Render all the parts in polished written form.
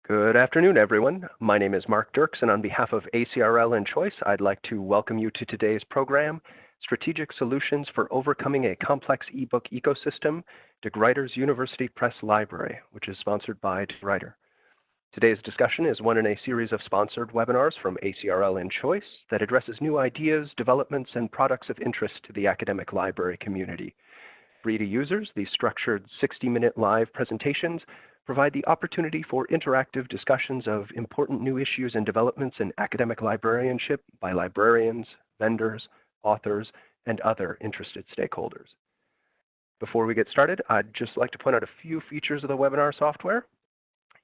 Good afternoon, everyone. My name is Mark Dirks, and on behalf of ACRL Choice, I'd like to welcome you to today's program, Strategic Solutions for Overcoming a Complex eBook Ecosystem, de Gruyter's University Press Library, which is sponsored by de Gruyter. Today's discussion is one in a series of sponsored webinars from ACRL Choice that addresses new ideas, developments, and products of interest to the academic library community. Free to users, these structured 60-minute live presentations provide the opportunity for interactive discussions of important new issues and developments in academic librarianship by librarians, vendors, authors, and other interested stakeholders. Before we get started, I'd just like to point out a few features of the webinar software.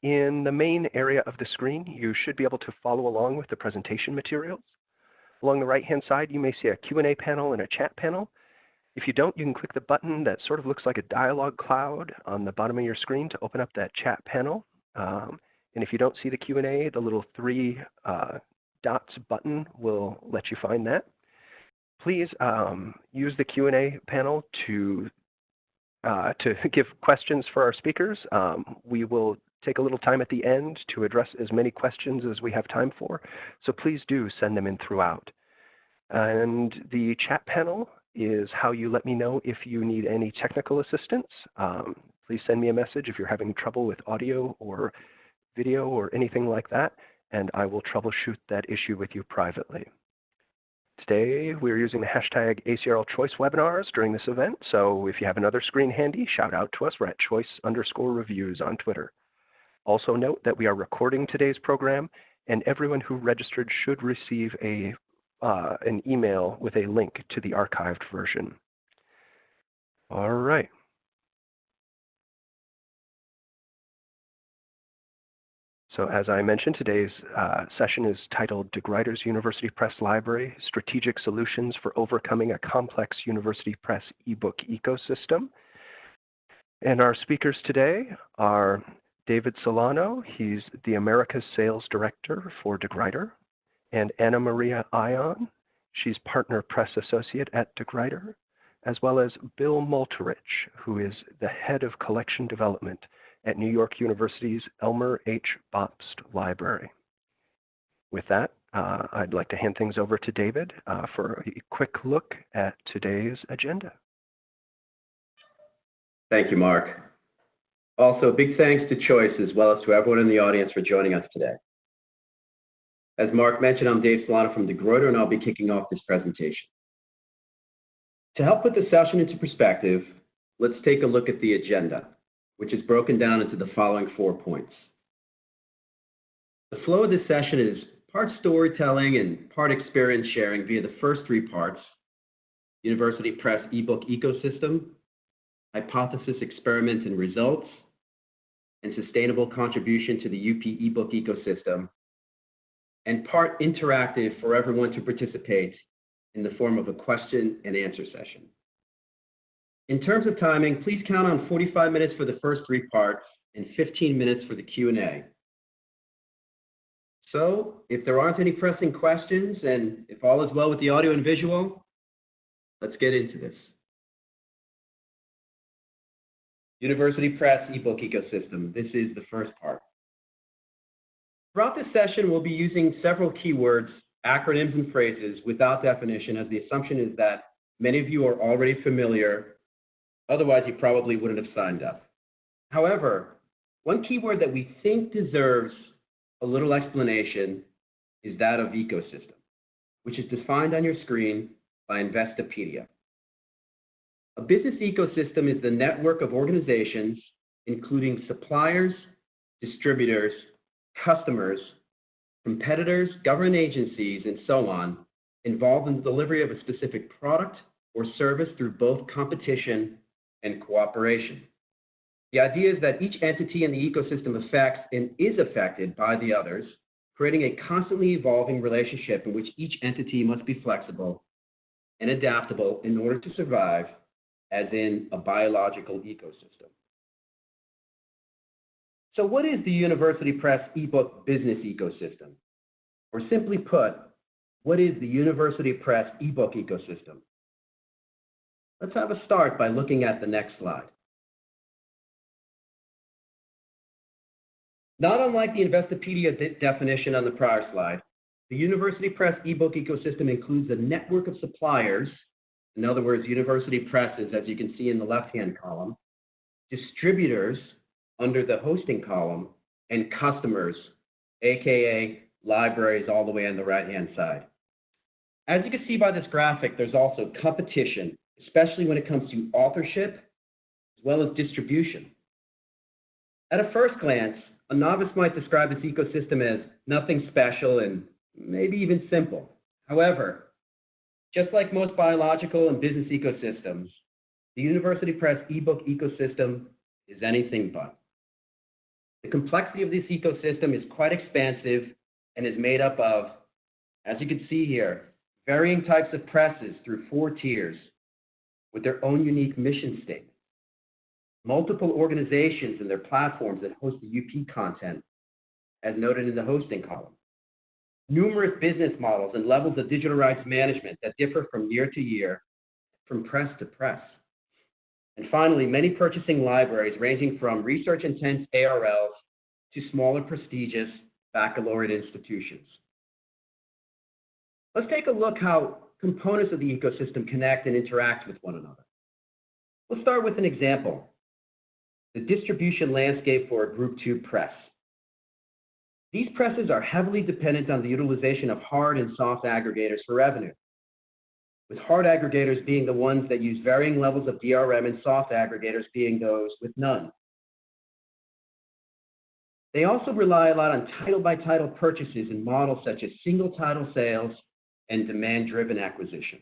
In the main area of the screen, you should be able to follow along with the presentation materials. Along the right-hand side, you may see a Q&A panel and a chat panel. If you don't, you can click the button that sort of looks like a dialog cloud on the bottom of your screen to open up that chat panel. And if you don't see the Q&A, the little three dots button will let you find that. Please use the Q&A panel to give questions for our speakers. We will take a little time at the end to address as many questions as we have time for, so please do send them in throughout. And the chat panel is how you let me know if you need any technical assistance. Please send me a message if you're having trouble with audio or video or anything like that, and I will troubleshoot that issue with you privately. Today, we're using the hashtag ACRL Choice webinars during this event, so if you have another screen handy, shout out to us. We're at choice_reviews on Twitter. Also note that we are recording today's program, and everyone who registered should receive an email with a link to the archived version. All right. So as I mentioned, today's session is titled De Gruyter's University Press Library, Strategic Solutions for Overcoming a Complex University Press eBook Ecosystem. And our speakers today are David Celano. He's the Americas Sales Director for de Gruyter, and Anna Maria Ion. She's Partner Press Associate at de Gruyter, as well as Bill Maltarich, who is the Head of Collection Development at New York University's Elmer H. Bobst Library. With that, I'd like to hand things over to David for a quick look at today's agenda. Thank you, Mark. Also, big thanks to Choice as well as to everyone in the audience for joining us today. As Mark mentioned, I'm Dave Celano from de Gruyter, and I'll be kicking off this presentation. To help put the session into perspective, let's take a look at the agenda, which is broken down into the following 4 points. The flow of this session is part storytelling and part experience sharing via the first 3 parts: University Press eBook Ecosystem, Hypothesis, Experiments, and Results, and Sustainable Contribution to the UP eBook Ecosystem, and part interactive for everyone to participate in the form of a question and answer session. In terms of timing, please count on 45 minutes for the first 3 parts and 15 minutes for the Q&A. So if there aren't any pressing questions and if all is well with the audio and visual, let's get into this. University Press eBook Ecosystem. This is the first part. Throughout this session, we'll be using several keywords, acronyms, and phrases without definition, as the assumption is that many of you are already familiar. Otherwise, you probably wouldn't have signed up. However, one keyword that we think deserves a little explanation is that of ecosystem, which is defined on your screen by Investopedia. A business ecosystem is the network of organizations, including suppliers, distributors, customers, competitors, government agencies, and so on, involved in the delivery of a specific product or service through both competition and cooperation. The idea is that each entity in the ecosystem affects and is affected by the others, creating a constantly evolving relationship in which each entity must be flexible and adaptable in order to survive, as in a biological ecosystem. So what is the University Press eBook business ecosystem? Or simply put, what is the University Press eBook ecosystem? Let's have a start by looking at the next slide. Not unlike the Investopedia definition on the prior slide, the University Press ebook ecosystem includes a network of suppliers, in other words, university presses, as you can see in the left-hand column, distributors under the hosting column, and customers, aka libraries, all the way on the right-hand side. As you can see by this graphic, there's also competition, especially when it comes to authorship as well as distribution. At a first glance, a novice might describe this ecosystem as nothing special and maybe even simple. However, just like most biological and business ecosystems, the University Press ebook ecosystem is anything but. The complexity of this ecosystem is quite expansive and is made up of, as you can see here, varying types of presses through 4 tiers with their own unique mission statement. Multiple organizations and their platforms that host the UP content, as noted in the hosting column. Numerous business models and levels of digital rights management that differ from year to year, from press to press. And finally, many purchasing libraries ranging from research-intense ARLs to smaller prestigious baccalaureate institutions. Let's take a look how components of the ecosystem connect and interact with one another. We'll start with an example. The distribution landscape for a Group 2 press. These presses are heavily dependent on the utilization of hard and soft aggregators for revenue, with hard aggregators being the ones that use varying levels of DRM and soft aggregators being those with none. They also rely a lot on title-by-title purchases in models such as single-title sales and demand-driven acquisition.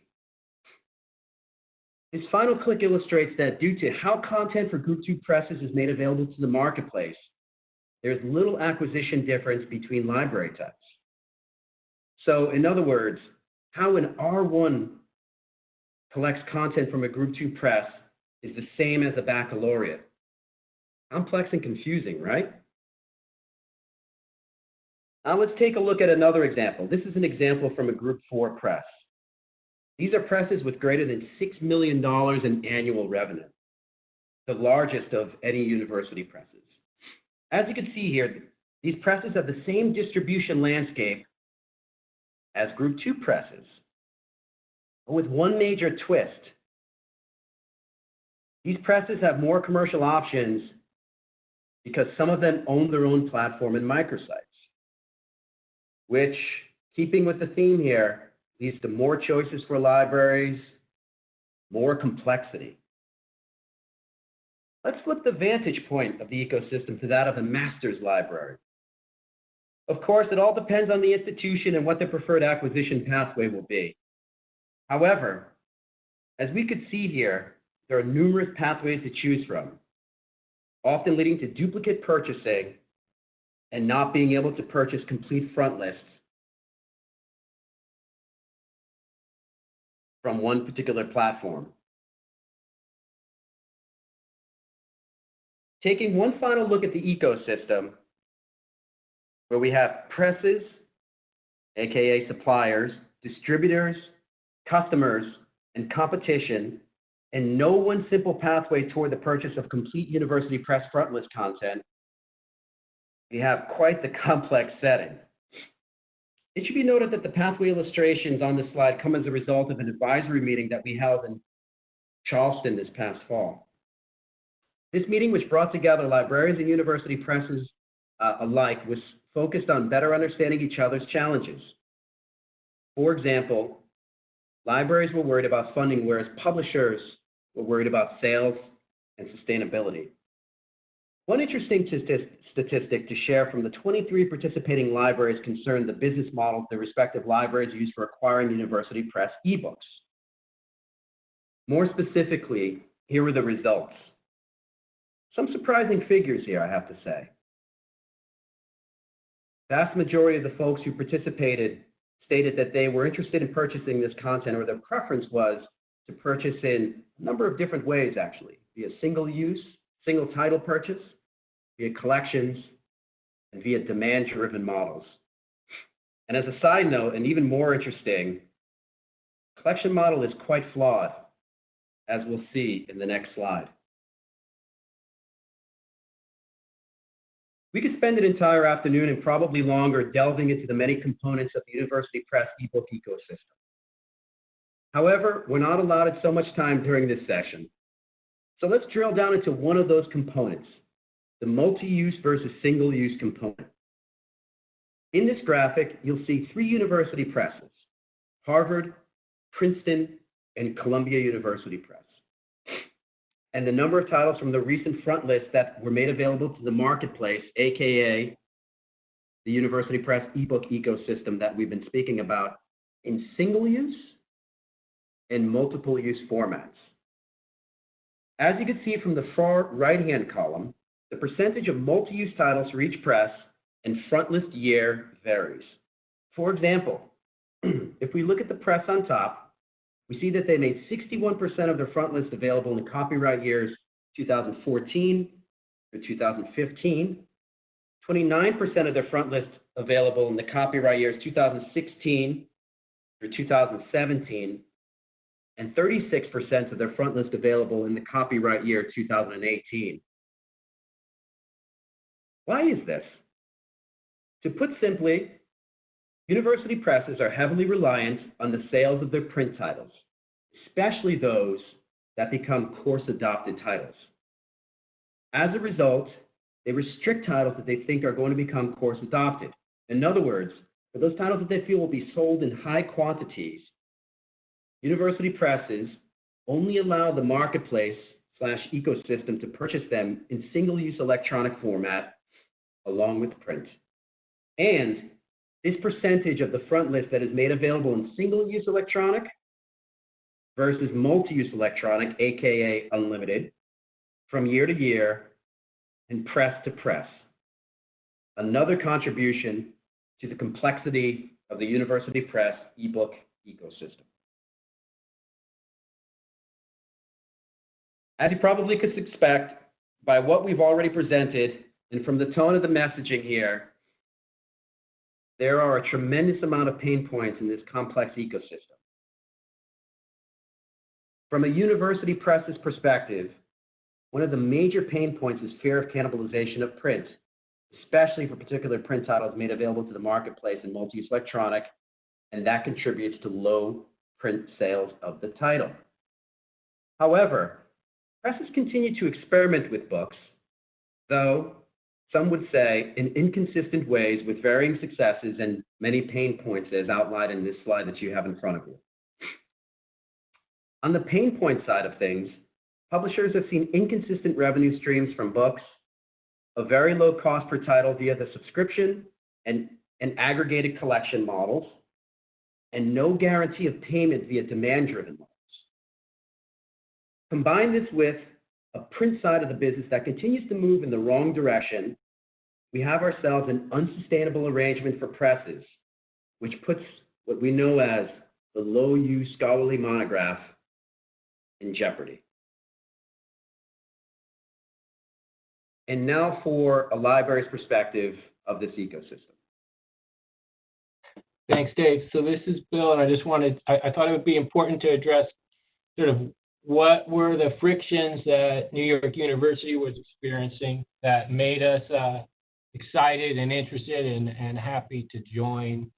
This final click illustrates that due to how content for Group 2 presses is made available to the marketplace, there's little acquisition difference between library types. So in other words, how an R1 collects content from a Group 2 press is the same as a baccalaureate. Complex and confusing, right? Now let's take a look at another example. This is an example from a Group 4 press. These are presses with greater than $6 million in annual revenue, the largest of any university presses. As you can see here, these presses have the same distribution landscape as Group 2 presses, but with one major twist. These presses have more commercial options because some of them own their own platform and microsites, which, keeping with the theme here, leads to more choices for libraries, more complexity. Let's flip the vantage point of the ecosystem to that of the master's library. Of course, it all depends on the institution and what their preferred acquisition pathway will be. However, as we could see here, there are numerous pathways to choose from, often leading to duplicate purchasing and not being able to purchase complete front lists from one particular platform. Taking one final look at the ecosystem, where we have presses, aka suppliers, distributors, customers, and competition, and no one simple pathway toward the purchase of complete university press frontlist content, we have quite the complex setting. It should be noted that the pathway illustrations on this slide come as a result of an advisory meeting that we held in Charleston this past fall. This meeting, which brought together librarians and university presses alike, was focused on better understanding each other's challenges. For example, libraries were worried about funding, whereas publishers were worried about sales and sustainability. One interesting statistic to share from the 23 participating libraries concerned the business models their respective libraries use for acquiring university press ebooks. More specifically, here were the results. Some surprising figures here, I have to say. Vast majority of the folks who participated stated that they were interested in purchasing this content, or their preference was to purchase in a number of different ways, actually, via single use, single title purchase, via collections, and via demand-driven models. And as a side note, and even more interesting, the collection model is quite flawed, as we'll see in the next slide. We could spend an entire afternoon and probably longer delving into the many components of the University Press ebook ecosystem. However, we're not allotted so much time during this session. So let's drill down into one of those components, the multi-use versus single-use component. In this graphic, you'll see 3 university presses, Harvard, Princeton, and Columbia University Press. And the number of titles from the recent front list that were made available to the marketplace, AKA the University Press ebook ecosystem that we've been speaking about, in single-use and multiple-use formats. As you can see from the far right-hand column, the percentage of multi-use titles for each press and front list year varies. For example, if we look at the press on top, we see that they made 61% of their front list available in the copyright years 2014 through 2015, 29% of their front list available in the copyright years 2016 through 2017, and 36% of their front list available in the copyright year 2018. Why is this? To put simply, university presses are heavily reliant on the sales of their print titles, especially those that become course-adopted titles. As a result, they restrict titles that they think are going to become course-adopted. In other words, for those titles that they feel will be sold in high quantities, university presses only allow the marketplace/ecosystem to purchase them in single-use electronic format along with print. And this percentage of the front list that is made available in single-use electronic versus multi-use electronic, aka unlimited, from year to year and press to press. Another contribution to the complexity of the university press ebook ecosystem. As you probably could expect by what we've already presented and from the tone of the messaging here, there are a tremendous amount of pain points in this complex ecosystem. From a university press's perspective, one of the major pain points is fear of cannibalization of print, especially for particular print titles made available to the marketplace in multi-use electronic, and that contributes to low print sales of the title. However, presses continue to experiment with books, though some would say in inconsistent ways with varying successes and many pain points as outlined in this slide that you have in front of you. On the pain point side of things, publishers have seen inconsistent revenue streams from books, a very low cost per title via the subscription and aggregated collection models, and no guarantee of payment via demand-driven models. Combine this with a print side of the business that continues to move in the wrong direction, we have ourselves an unsustainable arrangement for presses, which puts what we know as the low-use scholarly monograph in jeopardy. And now for a library's perspective of this ecosystem. Thanks, Dave. So this is Bill, and I thought it would be important to address sort of what were the frictions that New York University was experiencing that made us excited and interested and happy to join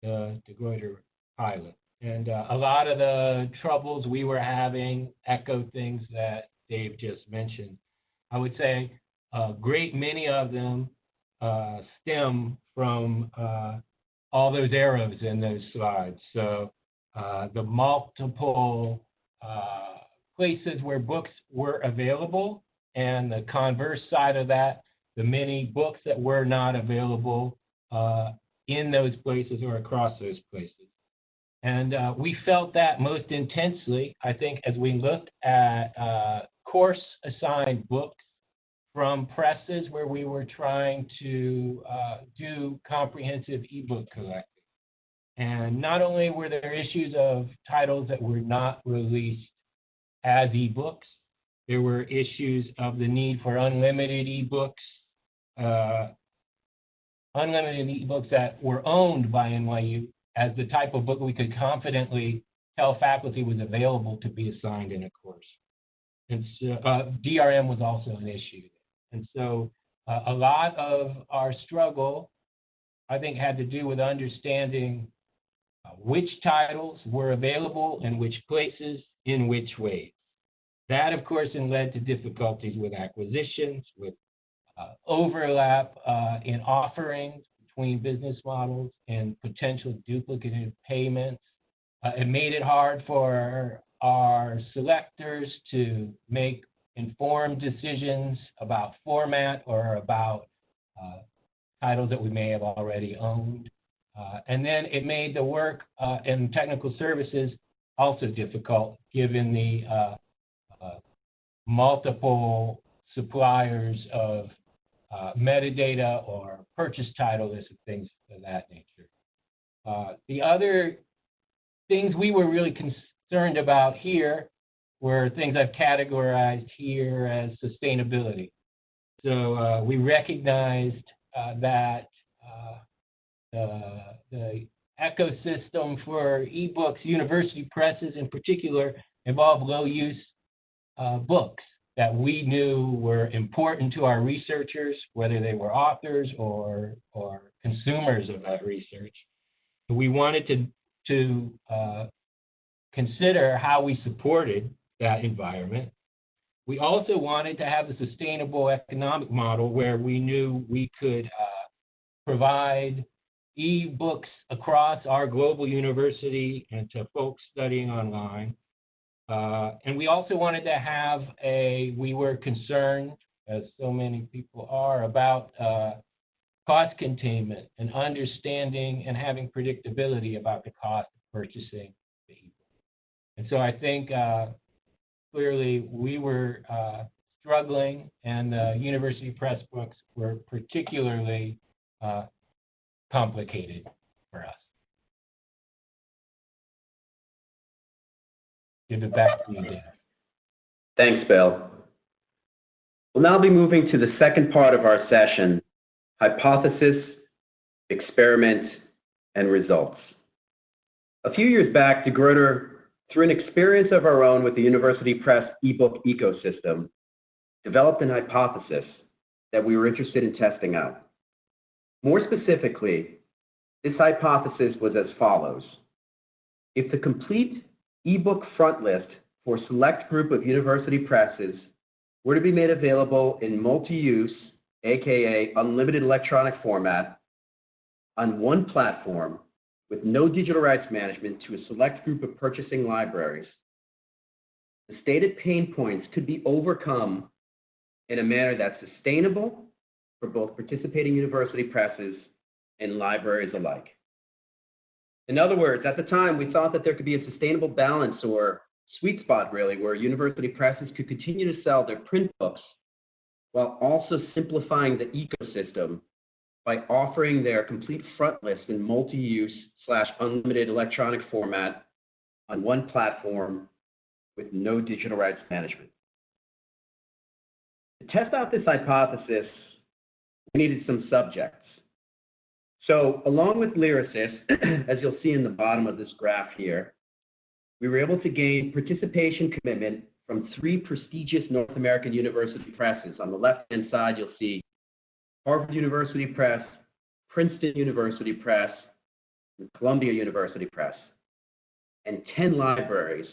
the Gruyter pilot. And a lot of the troubles we were having echoed things that Dave just mentioned. I would say a great many of them stem from all those arrows in those slides. So the multiple places where books were available, and the converse side of that, the many books that were not available in those places or across those places. And we felt that most intensely, I think, as we looked at course-assigned books from presses where we were trying to do comprehensive ebook collecting. And not only were there issues of titles that were not released as ebooks, there were issues of the need for unlimited ebooks that were owned by NYU as the type of book we could confidently tell faculty was available to be assigned in a course. And so, DRM was also an issue. And so A lot of our struggle, I think, had to do with understanding which titles were available in which places, in which ways. That, of course, then led to difficulties with acquisitions, with overlap in offerings between business models and potential duplicative payments. It made it hard for our selectors to make informed decisions about format or about titles that we may have already owned. And then it made the work in technical services also difficult, given the multiple suppliers of metadata or purchase title lists and things of that nature. The other things we were really concerned about here were things I've categorized here as sustainability. So we recognized that the ecosystem for ebooks, university presses in particular, involve low-use books that we knew were important to our researchers, whether they were authors or consumers of that research. We wanted to consider how we supported that environment. We also wanted to have a sustainable economic model where we knew we could provide e-books across our global university and to folks studying online. And we also wanted to have we were concerned, as so many people are, about cost containment and understanding and having predictability about the cost of purchasing the ebook. And so I think clearly we were struggling, and the university press books were particularly complicated for us. Give it back to you, Dan. Thanks, Bill. We'll now be moving to the second part of our session, hypothesis, experiment, and results. A few years back, Gruyter, through an experience of our own with the University Press ebook ecosystem, developed an hypothesis that we were interested in testing out. More specifically, this hypothesis was as follows. If the complete ebook front list for a select group of university presses were to be made available in multi-use, aka unlimited electronic format, on one platform with no digital rights management to a select group of purchasing libraries, the stated pain points could be overcome in a manner that's sustainable for both participating university presses and libraries alike. In other words, at the time, we thought that there could be a sustainable balance or sweet spot, really, where university presses could continue to sell their print books while also simplifying the ecosystem by offering their complete front list in multi-use / unlimited electronic format on one platform with no digital rights management. To test out this hypothesis, we needed some subjects. So along with lyricists, as you'll see in the bottom of this graph here, we were able to gain participation commitment from 3 prestigious North American university presses. On the left-hand side, you'll see Harvard University Press, Princeton University Press, and Columbia University Press, and 10 libraries.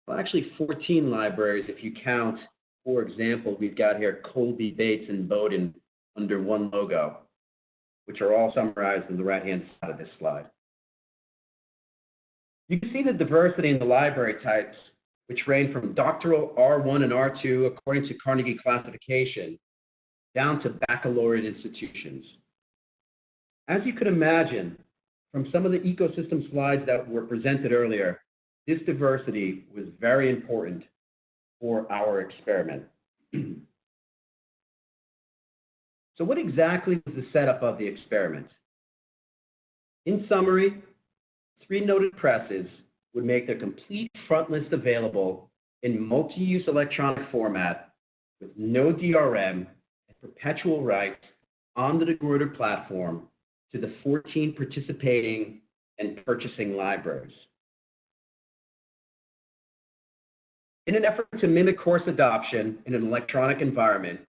Well, actually 14 libraries if you count, for example, we've got here Colby, Bates, and Bowdoin under one logo, which are all summarized on the right-hand side of this slide. You can see the diversity in the library types, which range from doctoral R1 and R2 according to Carnegie classification, down to baccalaureate institutions. As you could imagine, from some of the ecosystem slides that were presented earlier, this diversity was very important for our experiment. So what exactly was the setup of the experiment? In summary, 3 noted presses would make their complete front list available in multi-use electronic format with no DRM and perpetual rights on the Gruyter platform to the 14 participating and purchasing libraries. In an effort to mimic course adoption in an electronic environment,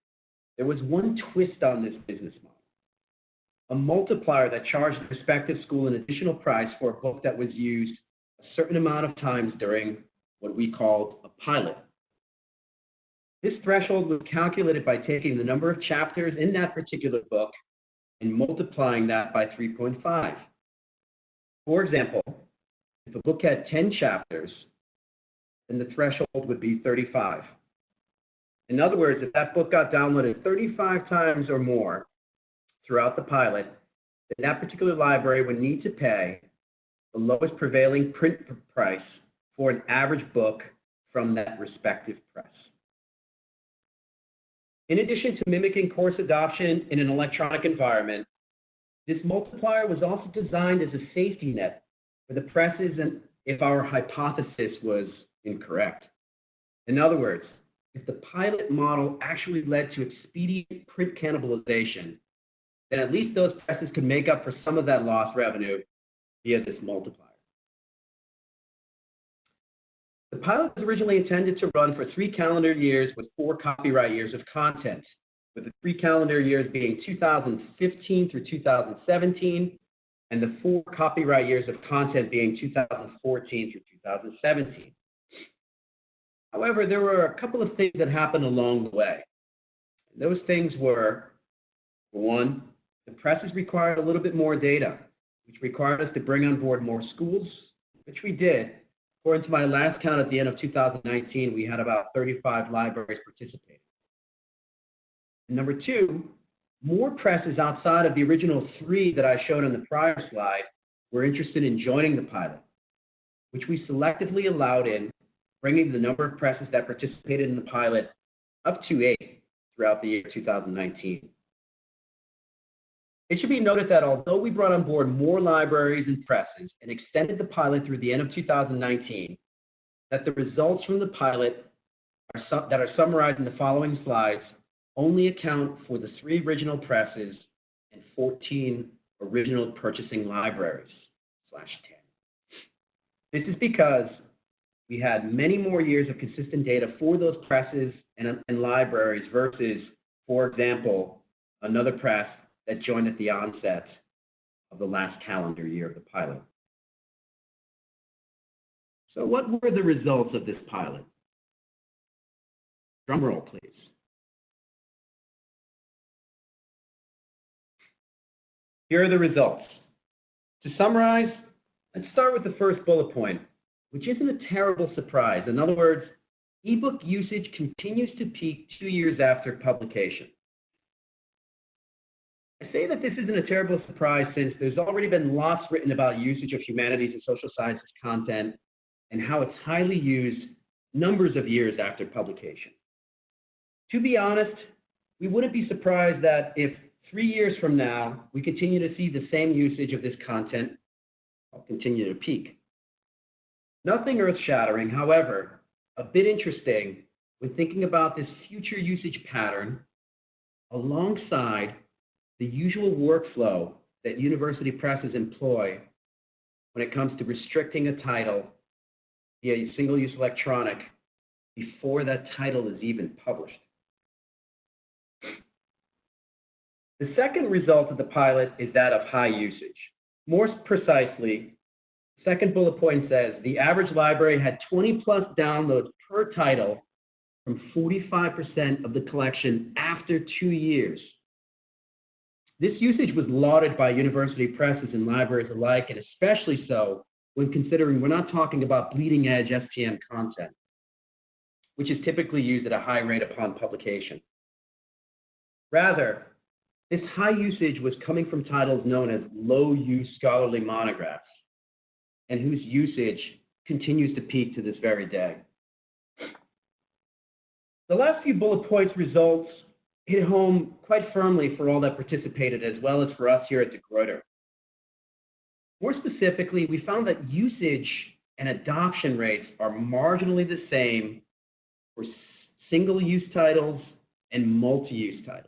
there was one twist on this business model, a multiplier that charged the respective school an additional price for a book that was used a certain amount of times during what we called a pilot. This threshold was calculated by taking the number of chapters in that particular book and multiplying that by 3.5. For example, if a book had 10 chapters, then the threshold would be 35. In other words, if that book got downloaded 35 times or more throughout the pilot, then that particular library would need to pay the lowest prevailing print price for an average book from that respective press. In addition to mimicking course adoption in an electronic environment, this multiplier was also designed as a safety net for the presses and if our hypothesis was incorrect. In other words, if the pilot model actually led to expedient print cannibalization, then at least those presses could make up for some of that lost revenue via this multiplier. The pilot was originally intended to run for 3 calendar years with 4 copyright years of content, with the 3 calendar years being 2015 through 2017, and the 4 copyright years of content being 2014 through 2017. However, there were a couple of things that happened along the way. Those things were, one, the presses required a little bit more data, which required us to bring on board more schools, which we did. According to my last count at the end of 2019, we had about 35 libraries participating. And number two, more presses outside of the original 3 that I showed on the prior slide were interested in joining the pilot, which we selectively allowed in, bringing the number of presses that participated in the pilot up to 8 throughout the year 2019. It should be noted that although we brought on board more libraries and presses and extended the pilot through the end of 2019, that the results from the pilot that are summarized in the following slides only account for the 3 original presses and 14 original purchasing libraries, /10. This is because we had many more years of consistent data for those presses and libraries versus, for example, another press that joined at the onset of the last calendar year of the pilot. So what were the results of this pilot? Drum roll, please. Here are the results. To summarize, let's start with the first bullet point, which isn't a terrible surprise. In other words, ebook usage continues to peak 2 years after publication. I say that this isn't a terrible surprise since there's already been lots written about usage of humanities and social sciences content and how it's highly used numbers of years after publication. To be honest, we wouldn't be surprised that if 3 years from now we continue to see the same usage of this content, it'll continue to peak. Nothing earth-shattering, however, a bit interesting when thinking about this future usage pattern alongside the usual workflow that university presses employ when it comes to restricting a title via single-use electronic before that title is even published. The second result of the pilot is that of high usage. More precisely, the second bullet point says the average library had 20+ downloads per title from 45% of the collection after 2 years. This usage was lauded by university presses and libraries alike, and especially so when considering we're not talking about bleeding-edge STM content, which is typically used at a high rate upon publication. Rather, this high usage was coming from titles known as low-use scholarly monographs, and whose usage continues to peak to this very day. The last few bullet points results hit home quite firmly for all that participated, as well as for us here at the Gruyter. More specifically, we found that usage and adoption rates are marginally the same for single-use titles and multi-use titles.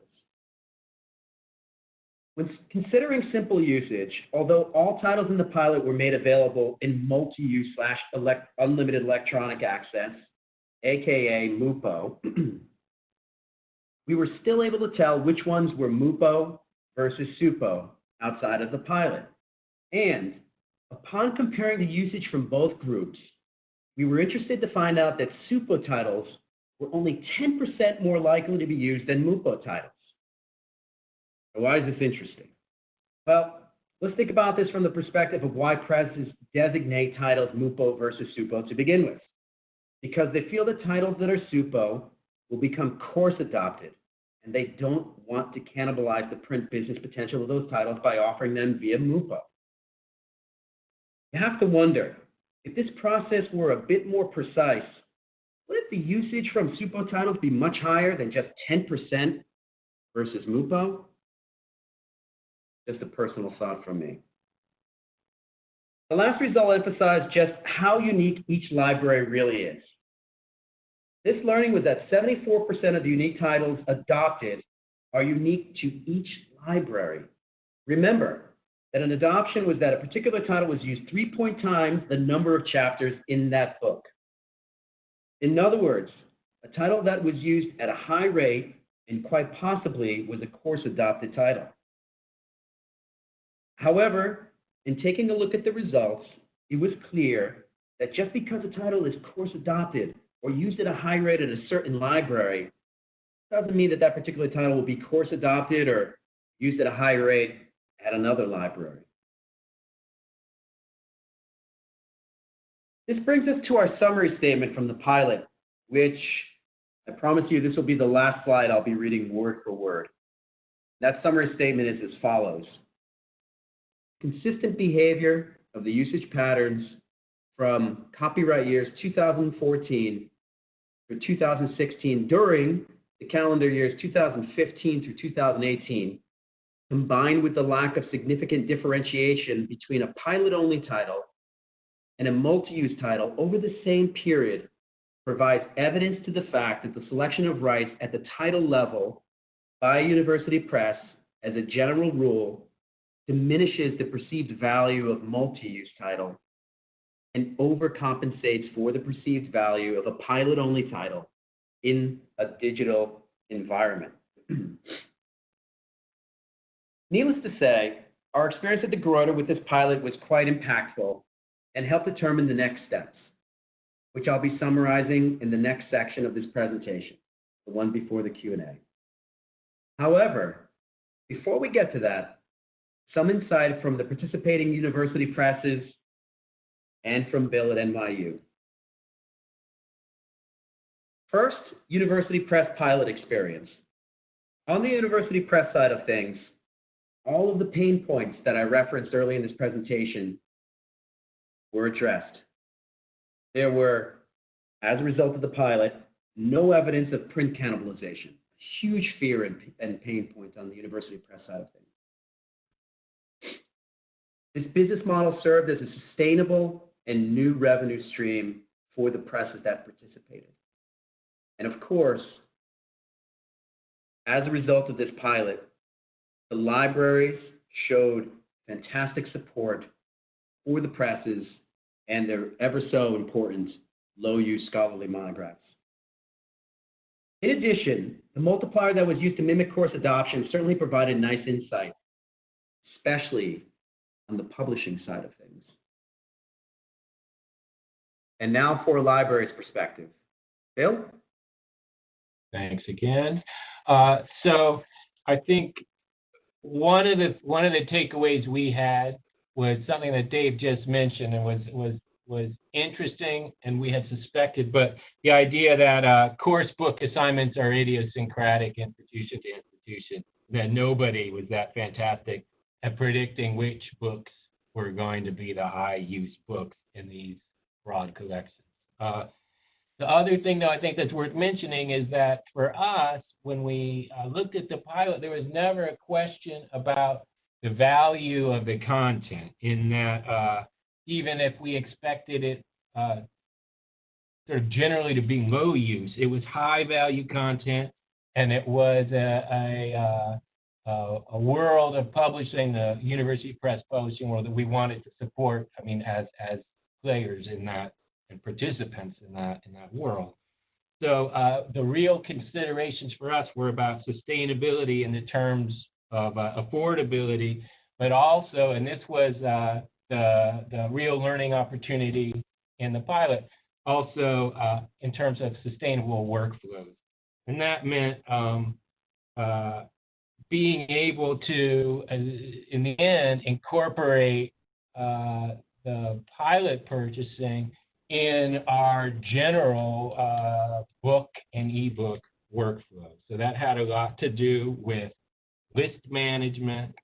When considering simple usage, although all titles in the pilot were made available in multi-use / unlimited electronic access, aka MUPO, we were still able to tell which ones were MUPO versus SUPO outside of the pilot. And upon comparing the usage from both groups, we were interested to find out that SUPO titles were only 10% more likely to be used than MUPO titles. So why is this interesting? Well, let's think about this from the perspective of why presses designate titles MUPO versus SUPO to begin with. Because they feel that titles that are SUPO will become course adopted, and they don't want to cannibalize the print business potential of those titles by offering them via MUPO. You have to wonder, if this process were a bit more precise, wouldn't the usage from SUPO titles be much higher than just 10% versus MUPO? Just a personal thought from me. The last result emphasized just how unique each library really is. This learning was that 74% of the unique titles adopted are unique to each library. Remember that an adoption was that a particular title was used 3 times the number of chapters in that book. In other words, a title that was used at a high rate and quite possibly was a course-adopted title. However, in taking a look at the results, it was clear that just because a title is course-adopted or used at a high rate at a certain library doesn't mean that that particular title will be course-adopted or used at a high rate at another library. This brings us to our summary statement from the pilot, which I promise you this will be the last slide I'll be reading word for word. That summary statement is as follows. Consistent behavior of the usage patterns from copyright years 2014 through 2016 during the calendar years 2015 through 2018, combined with the lack of significant differentiation between a pilot-only title and a multi-use title over the same period, provides evidence to the fact that the selection of rights at the title level by a university press, as a general rule, diminishes the perceived value of multi-use title and overcompensates for the perceived value of a pilot-only title in a digital environment. Needless to say, our experience at the Gruyter with this pilot was quite impactful and helped determine the next steps, which I'll be summarizing in the next section of this presentation, the one before the Q&A. However, before we get to that, some insight from the participating university presses and from Bill at NYU. First, university press pilot experience. On the university press side of things, all of the pain points that I referenced early in this presentation were addressed. There were, as a result of the pilot, no evidence of print cannibalization, a huge fear and pain point on the university press side of things. This business model served as a sustainable and new revenue stream for the presses that participated. And of course, as a result of this pilot, the libraries showed fantastic support for the presses and their ever so important low-use scholarly monographs. In addition, the multiplier that was used to mimic course adoption certainly provided nice insight, especially on the publishing side of things. And now for a library's perspective. Bill? Thanks again. So I think one of the takeaways we had was something that Dave just mentioned and was interesting, and we had suspected, but the idea that course book assignments are idiosyncratic institution to institution, that nobody was that fantastic at predicting which books were going to be the high-use books in these broad collections. The other thing, though, I think that's worth mentioning is that for us, when we looked at the pilot, there was never a question about the value of the content, in that even if we expected it sort of generally to be low use, it was high value content, and it was a world of publishing, the university press publishing world, that we wanted to support. I mean, as players in that and participants in that world. So the real considerations for us were about sustainability in the terms of affordability, but also, and this was the real learning opportunity in the pilot, also in terms of sustainable workflows. And that meant being able to, in the end, incorporate the pilot purchasing in our general book and ebook workflow. So that had a lot to do with list management,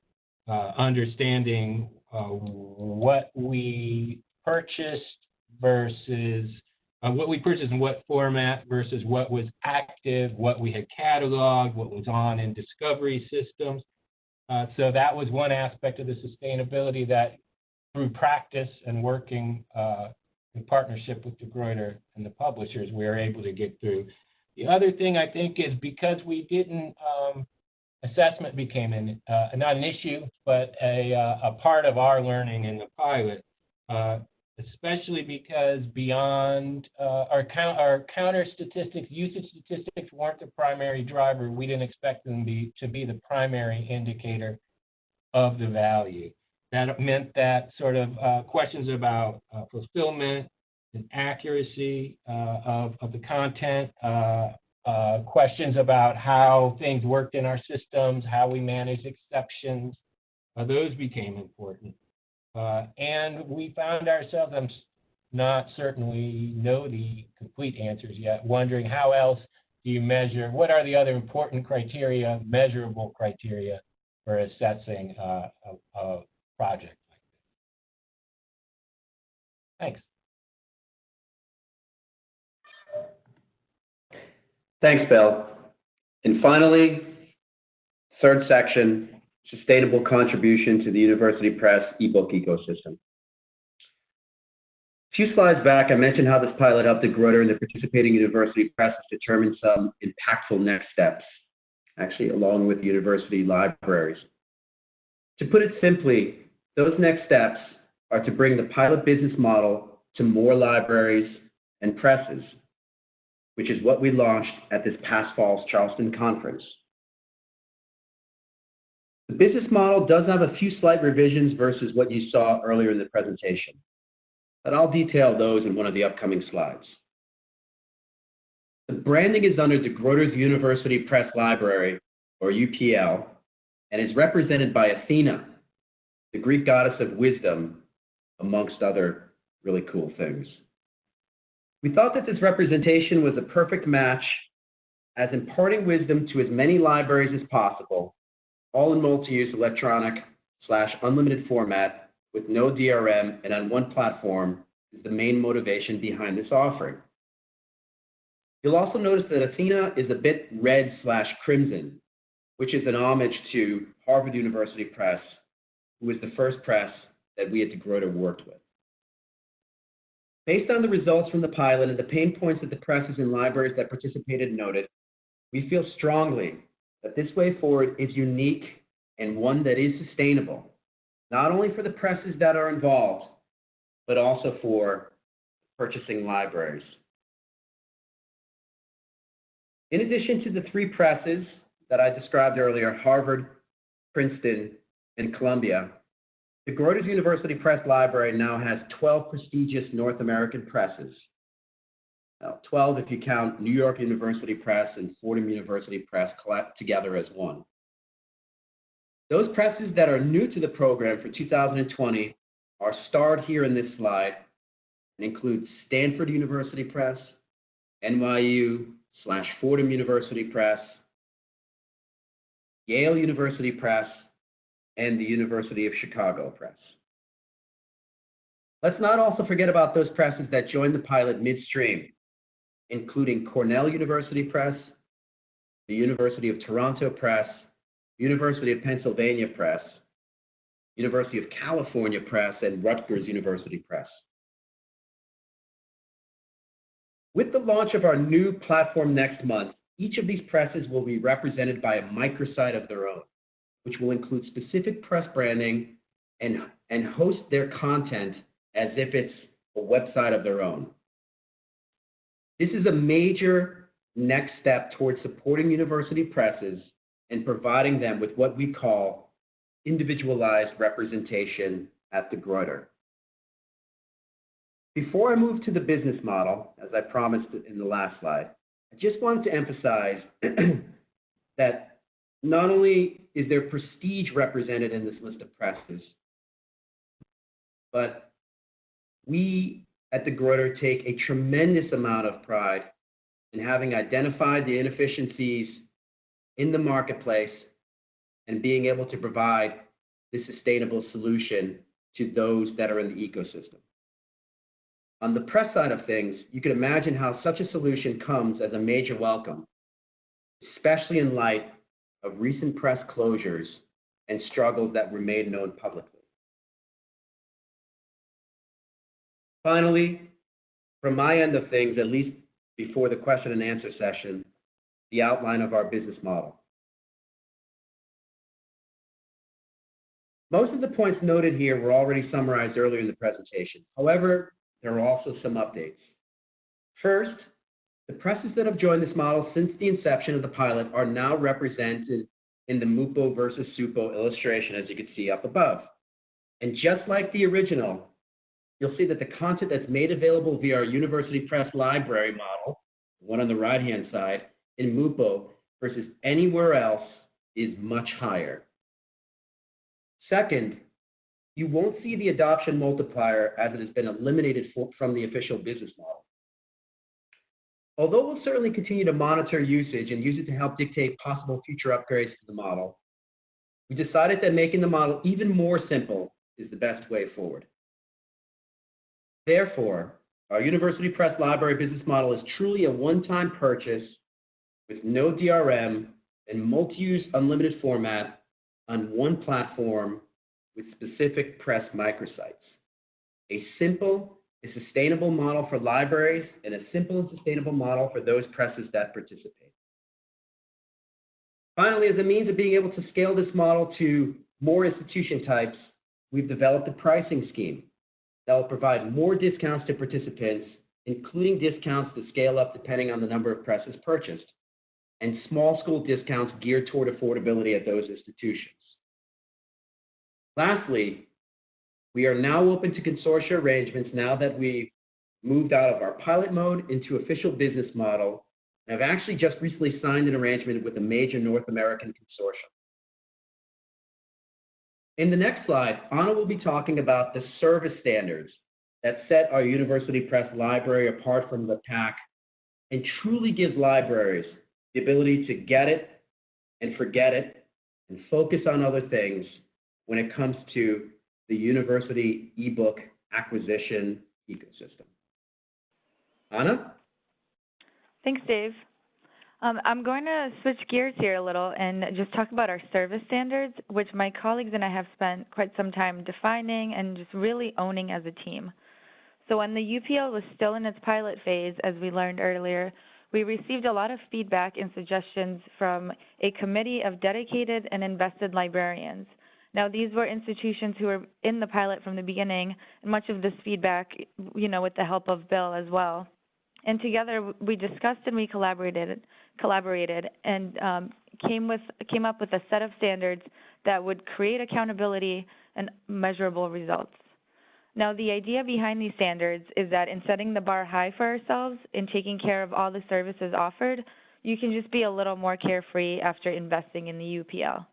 understanding what we purchased versus what we purchased in what format versus what was active, what we had cataloged, what was on in discovery systems. So that was one aspect of the sustainability that through practice and working in partnership with the Gruyter and the publishers, we were able to get through. The other thing I think is because we didn't, assessment became not an issue, but a part of our learning in the pilot, especially because beyond our counter statistics, usage statistics weren't the primary driver. We didn't expect them to be the primary indicator of the value. That meant that sort of questions about fulfillment and accuracy of the content, questions about how things worked in our systems, how we managed exceptions, those became important. And we found ourselves, I'm not certain we know the complete answers yet, wondering how else do you measure, what are the other important criteria, measurable criteria for assessing a project like this. Thanks. Thanks, Bill. And finally, third section, sustainable contribution to the University Press ebook ecosystem. A few slides back, I mentioned how this pilot helped the Gruyter and the participating university presses determine some impactful next steps, actually along with university libraries. To put it simply, those next steps are to bring the pilot business model to more libraries and presses, which is what we launched at this past fall's Charleston conference. The business model does have a few slight revisions versus what you saw earlier in the presentation, but I'll detail those in one of the upcoming slides. The branding is under the Gruyter's University Press Library, or UPL, and is represented by Athena, the Greek goddess of wisdom, amongst other really cool things. We thought that this representation was a perfect match, as imparting wisdom to as many libraries as possible, all in multi-use electronic/unlimited format with no DRM and on one platform, is the main motivation behind this offering. You'll also notice that Athena is a bit red/crimson, which is an homage to Harvard University Press, who was the first press that we at the Gruyter worked with. Based on the results from the pilot and the pain points that the presses and libraries that participated noted, we feel strongly that this way forward is unique and one that is sustainable, not only for the presses that are involved, but also for purchasing libraries. In addition to the three presses that I described earlier, Harvard, Princeton, and Columbia, the Gruyter's University Press Library now has 12 prestigious North American presses. Now, 12 if you count New York University Press and Fordham University Press together as one. Those presses that are new to the program for 2020 are starred here in this slide and include Stanford University Press, NYU/Fordham University Press, Yale University Press, and the University of Chicago Press. Let's not also forget about those presses that joined the pilot midstream, including Cornell University Press, the University of Toronto Press, University of Pennsylvania Press, University of California Press, and Rutgers University Press. With the launch of our new platform next month, each of these presses will be represented by a microsite of their own, which will include specific press branding and host their content as if it's a website of their own. This is a major next step towards supporting university presses and providing them with what we call individualized representation at the Gruyter. Before I move to the business model, as I promised in the last slide, I just wanted to emphasize that not only is there prestige represented in this list of presses, but we at the Gruyter take a tremendous amount of pride in having identified the inefficiencies in the marketplace and being able to provide the sustainable solution to those that are in the ecosystem. On the press side of things, you can imagine how such a solution comes as a major welcome, especially in light of recent press closures and struggles that were made known publicly. Finally, from my end of things, at least before the question and answer session, the outline of our business model. Most of the points noted here were already summarized earlier in the presentation. However, there are also some updates. First, the presses that have joined this model since the inception of the pilot are now represented in the MUPO versus SUPO illustration, as you can see up above. And just like the original, you'll see that the content that's made available via our University Press library model, the one on the right-hand side, in MUPO versus anywhere else is much higher. Second, you won't see the adoption multiplier as it has been eliminated from the official business model. Although we'll certainly continue to monitor usage and use it to help dictate possible future upgrades to the model, we decided that making the model even more simple is the best way forward. Therefore, our University Press library business model is truly a one-time purchase with no DRM and multi-use unlimited format on one platform with specific press microsites. A simple and sustainable model for libraries and a simple and sustainable model for those presses that participate. Finally, as a means of being able to scale this model to more institution types, we've developed a pricing scheme that will provide more discounts to participants, including discounts to scale up depending on the number of presses purchased, and small school discounts geared toward affordability at those institutions. Lastly, we are now open to consortia arrangements now that we've moved out of our pilot mode into official business model, and have actually just recently signed an arrangement with a major North American consortium. In the next slide, Anna will be talking about the service standards that set our University Press library apart from the pack and truly gives libraries the ability to get it and forget it and focus on other things when it comes to the university ebook acquisition ecosystem. Anna? Thanks, Dave. I'm going to switch gears here a little and just talk about our service standards, which my colleagues and I have spent quite some time defining and just really owning as a team. So when the UPL was still in its pilot phase, as we learned earlier, we received a lot of feedback and suggestions from a committee of dedicated and invested librarians. Now, these were institutions who were in the pilot from the beginning, and much of this feedback, with the help of Bill as well. And together, we discussed and we collaborated and came up with a set of standards that would create accountability and measurable results. Now, the idea behind these standards is that in setting the bar high for ourselves and taking care of all the services offered, you can just be a little more carefree after investing in the UPL.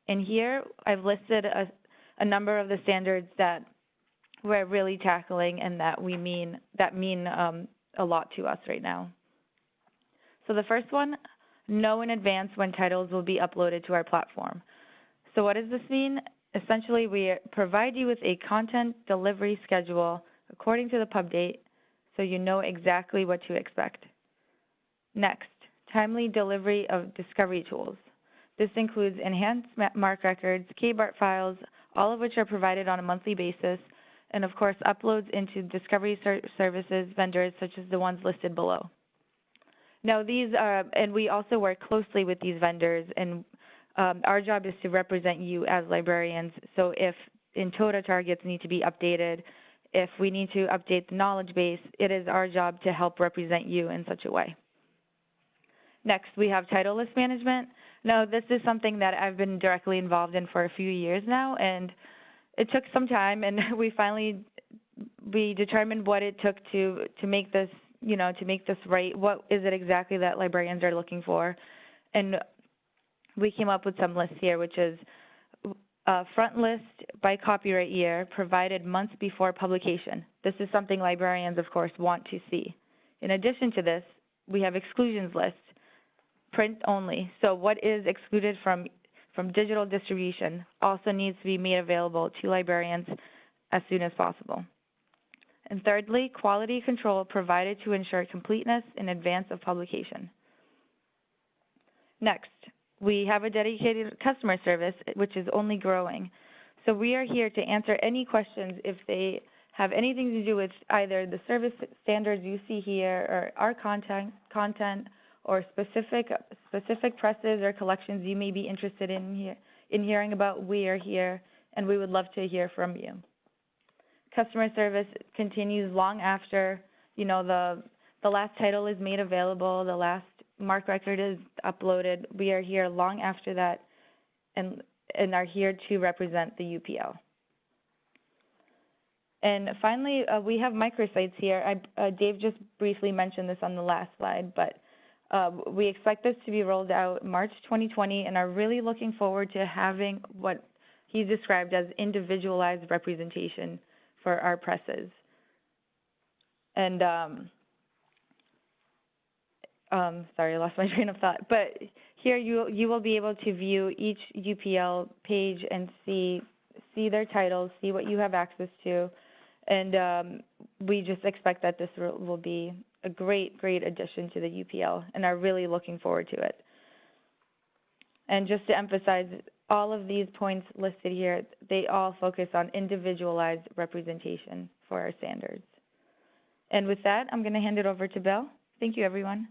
And here, I've listed a number of the standards that we're really tackling and that mean a lot to us right now. So the first one, know in advance when titles will be uploaded to our platform. So what does this mean? Essentially, we provide you with a content delivery schedule according to the pub date, so you know exactly what to expect. Next, timely delivery of discovery tools. This includes enhanced MARC records, KBART files, all of which are provided on a monthly basis, and of course, uploads into discovery services vendors such as the ones listed below. Now, and we also work closely with these vendors, and our job is to represent you as librarians. So if INTOTA targets need to be updated, if we need to update the knowledge base, it is our job to help represent you in such a way. Next, we have title list management. Now, this is something that I've been directly involved in for a few years now, and it took some time, and we determined what it took to make this, to make this right. What is it exactly that librarians are looking for? And we came up with some lists here, which is front list by copyright year provided months before publication. This is something librarians, of course, want to see. In addition to this, we have exclusions list, print only. So what is excluded from digital distribution also needs to be made available to librarians as soon as possible. And thirdly, quality control provided to ensure completeness in advance of publication. Next, we have a dedicated customer service, which is only growing. So we are here to answer any questions if they have anything to do with either the service standards you see here or our content or specific presses or collections you may be interested in hearing about. We are here, and we would love to hear from you. Customer service continues long after, the last title is made available, the last MARC record is uploaded. We are here long after that and are here to represent the UPL. And finally, we have microsites here. Dave just briefly mentioned this on the last slide, but we expect this to be rolled out March 2020 and are really looking forward to having what he described as individualized representation for our presses. And sorry, I lost my train of thought. But here you will be able to view each UPL page and see their titles, see what you have access to. And we just expect that this will be a great addition to the UPL and are really looking forward to it. And just to emphasize, all of these points listed here, they all focus on individualized representation for our standards. And with that, I'm going to hand it over to Bill. Thank you, everyone.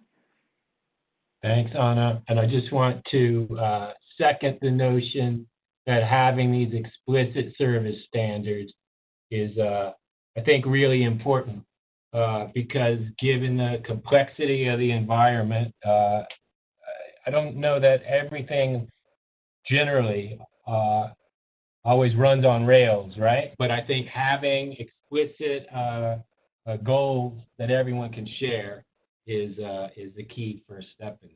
Thanks, Anna. And I just want to second the notion that having these explicit service standards is, I think, really important because given the complexity of the environment, I don't know that everything generally always runs on rails, right? But I think having explicit goals that everyone can share is the key first step in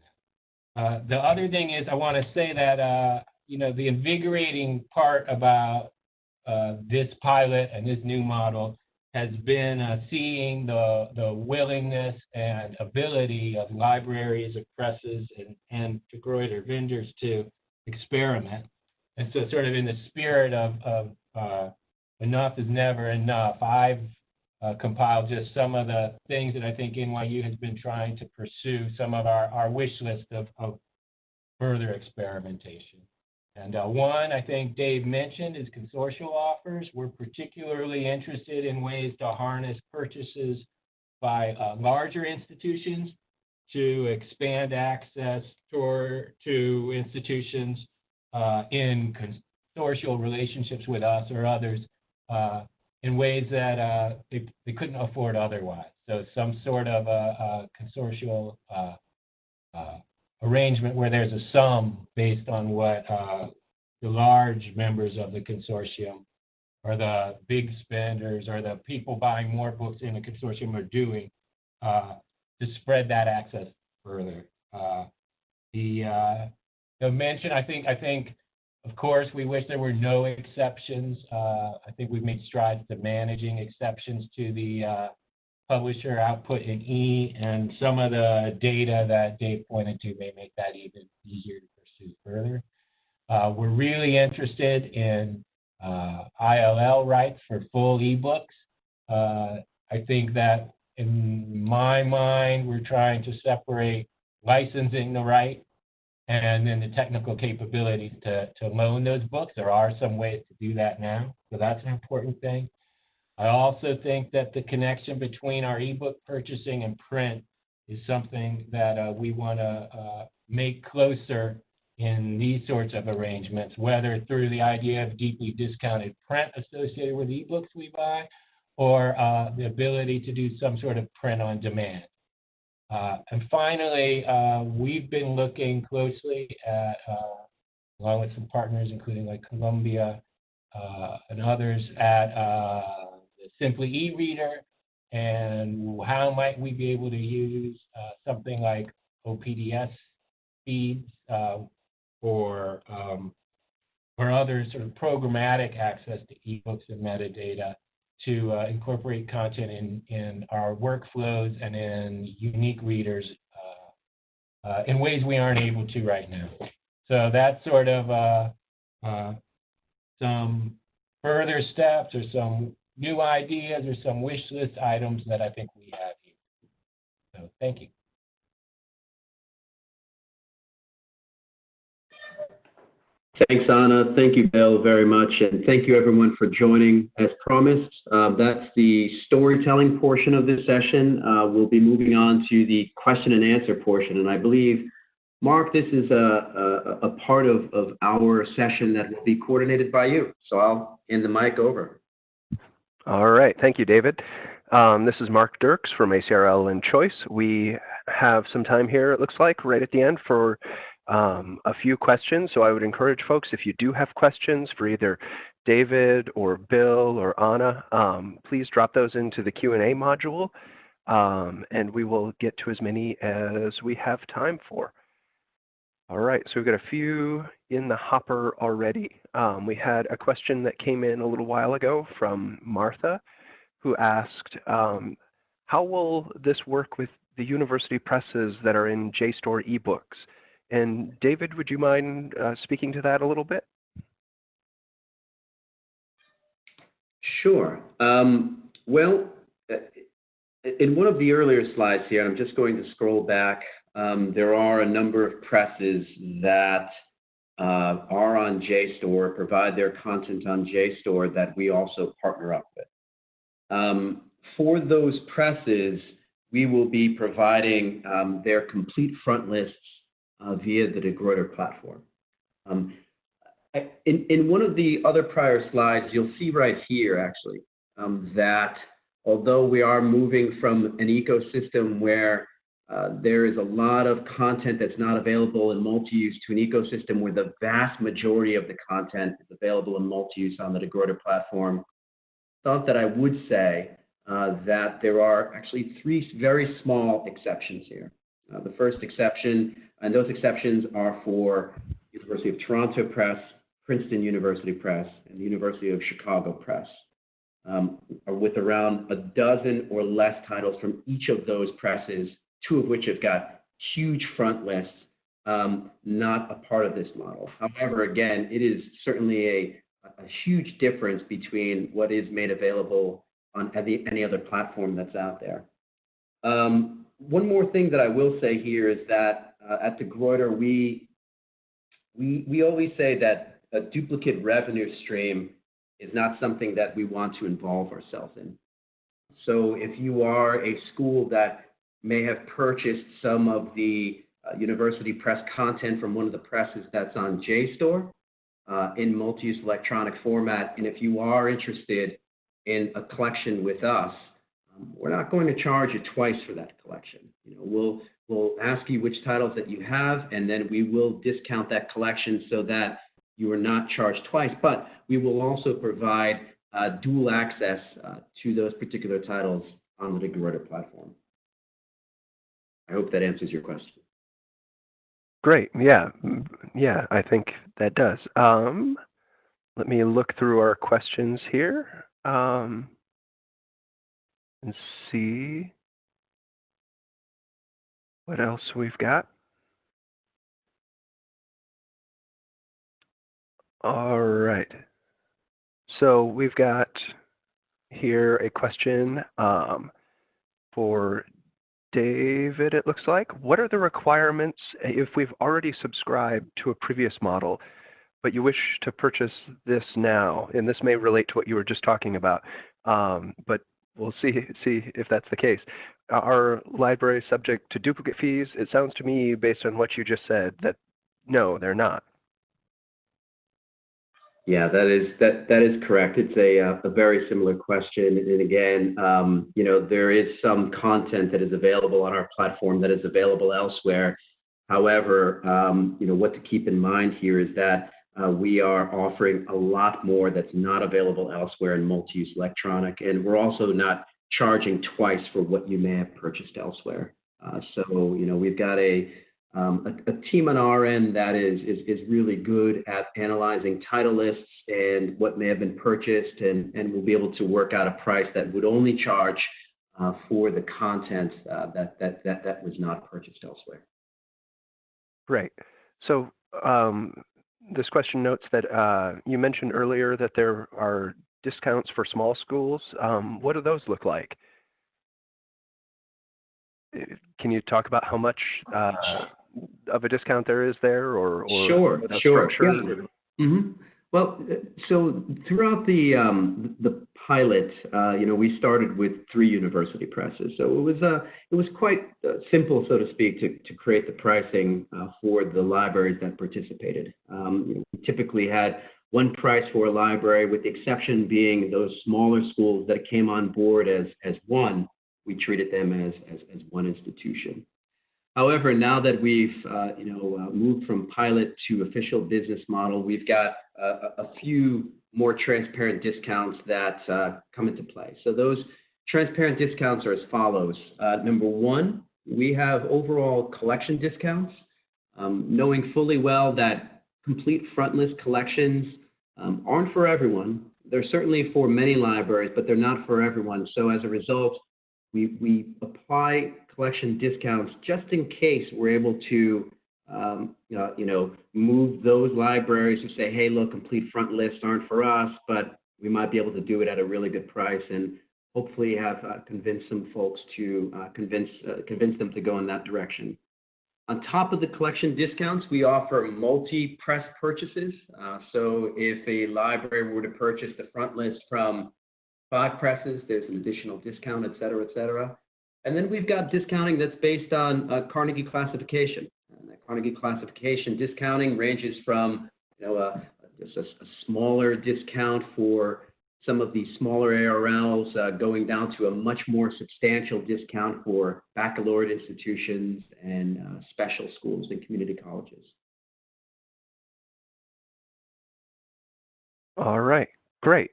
that. The other thing is I want to say that, the invigorating part about this pilot and this new model has been seeing the willingness and ability of libraries, of presses, and to Gruyter vendors to experiment. And so sort of in the spirit of enough is never enough, I've compiled just some of the things that I think NYU has been trying to pursue, some of our wish list of further experimentation. And one I think Dave mentioned is consortial offers. We're particularly interested in ways to harness purchases by larger institutions to expand access to institutions in consortial relationships with us or others in ways that they couldn't afford otherwise. So some sort of a consortial arrangement where there's a sum based on what the large members of the consortium or the big spenders or the people buying more books in the consortium are doing to spread that access further. The mention, I think, of course, we wish there were no exceptions. I think we've made strides to managing exceptions to the publisher output in E, and some of the data that Dave pointed to may make that even easier to pursue further. We're really interested in ILL rights for full ebooks. I think that in my mind, we're trying to separate licensing the right and then the technical capabilities to loan those books. There are some ways to do that now, so that's an important thing. I also think that the connection between our ebook purchasing and print is something that we want to make closer in these sorts of arrangements, whether through the idea of deeply discounted print associated with ebooks we buy, or the ability to do some sort of print on demand. And finally, we've been looking closely at, along with some partners, including like Columbia and others, at the Simply e-reader, and how might we be able to use something like OPDS feeds or other sort of programmatic access to ebooks and metadata to incorporate content in our workflows and in unique readers in ways we aren't able to right now. So that's sort of some further steps or some new ideas or some wish list items that I think we have here. So thank you. Thanks, Anna. Thank you, Bill, very much. And thank you, everyone, for joining. As promised, that's the storytelling portion of this session. We'll be moving on to the question and answer portion. And I believe, Mark, this is a part of our session that will be coordinated by you. So I'll hand the mic over. All right. Thank you, David. This is Mark Dirks from ACRL and Choice. We have some time here, it looks like, right at the end for a few questions. So I would encourage folks, if you do have questions for either David or Bill or Anna, please drop those into the Q&A module, and we will get to as many as we have time for. All right, so we've got a few in the hopper already. We had a question that came in a little while ago from Martha, who asked, how will this work with the university presses that are in JSTOR ebooks? And David, would you mind speaking to that a little bit? Sure. Well, in one of the earlier slides here, I'm just going to scroll back. There are a number of presses that are on JSTOR, provide their content on JSTOR that we also partner up with. For those presses, we will be providing their complete front lists via the Gruyter platform. In one of the other prior slides, you'll see right here, actually, that although we are moving from an ecosystem where there is a lot of content that's not available in multi-use to an ecosystem where the vast majority of the content is available in multi-use on the Gruyter platform, thought that I would say that there are actually three very small exceptions here. The first exception, and those exceptions are for University of Toronto Press, Princeton University Press, and the University of Chicago Press, with around a dozen or less titles from each of those presses, two of which have got huge front lists, not a part of this model. However, again, it is certainly a huge difference between what is made available on any other platform that's out there. One more thing that I will say here is that at the Gruyter, we always say that a duplicate revenue stream is not something that we want to involve ourselves in. So if you are a school that may have purchased some of the university press content from one of the presses that's on JSTOR in multi-use electronic format, and if you are interested in a collection with us, we're not going to charge you twice for that collection. We'll ask you which titles that you have, and then we will discount that collection so that you are not charged twice. But we will also provide dual access to those particular titles on the Gruyter platform. I hope that answers your question. Great. Yeah, I think that does. Let me look through our questions here. And see what else we've got. All right. So we've got here a question for David, it looks like. What are the requirements if we've already subscribed to a previous model, but you wish to purchase this now? And this may relate to what you were just talking about, but we'll see if that's the case. Are libraries subject to duplicate fees? It sounds to me, based on what you just said, that no, they're not. Yeah, that is correct. It's a very similar question, and again, there is some content that is available on our platform that is available elsewhere. However, what to keep in mind here is that we are offering a lot more that's not available elsewhere in multi-use electronic, and we're also not charging twice for what you may have purchased elsewhere. We've got a team on our end that is really good at analyzing title lists and what may have been purchased, and we'll be able to work out a price that would only charge for the content that was not purchased elsewhere. Right. So this question notes that you mentioned earlier that there are discounts for small schools. What do those look like? Can you talk about how much of a discount there is there, or Sure. structure? Yeah. Mm-hmm. Well, so throughout the pilot, we started with 3 university presses. So it was quite simple, so to speak, to create the pricing for the libraries that participated. We typically had one price for a library, with the exception being those smaller schools that came on board as one. We treated them as one institution. However, now that we've moved from pilot to official business model, we've got a few more transparent discounts that come into play. So those transparent discounts are as follows. Number 1, we have overall collection discounts, knowing fully well that complete frontlist collections aren't for everyone. They're certainly for many libraries, but they're not for everyone. So as a result, we apply collection discounts just in case we're able to, move those libraries who say, hey, look, complete front lists aren't for us, but we might be able to do it at a really good price, and hopefully have convinced some folks to convince them to go in that direction. On top of the collection discounts, we offer multi-press purchases. So if a library were to purchase the front list from 5 presses, there's an additional discount, et cetera, et cetera. And then we've got discounting that's based on Carnegie classification. And that Carnegie classification discounting ranges from just a smaller discount for some of the smaller ARLs, going down to a much more substantial discount for baccalaureate institutions and special schools and community colleges. All right, great.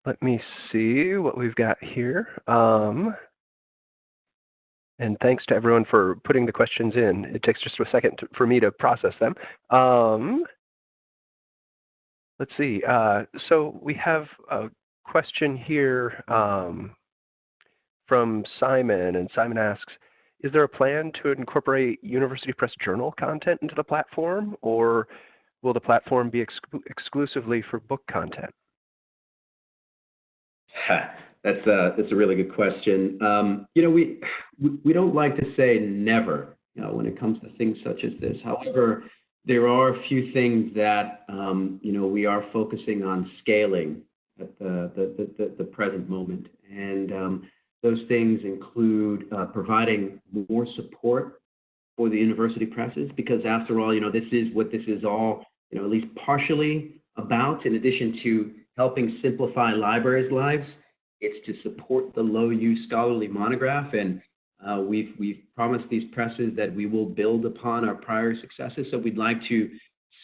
Let me see what we've got here. And thanks to everyone for putting the questions in. It takes just a second for me to process them. Let's see. So we have a question here from Simon, and Simon asks, is there a plan to incorporate University Press Journal content into the platform, or will the platform be exclusively for book content? That's a really good question. We don't like to say never, when it comes to things such as this. However, there are a few things that we are focusing on scaling at the present moment, and those things include providing more support for the university presses, because after all, this is what this is all, at least partially about. In addition to helping simplify libraries' lives, it's to support the low-use scholarly monograph, and we've promised these presses that we will build upon our prior successes. So we'd like to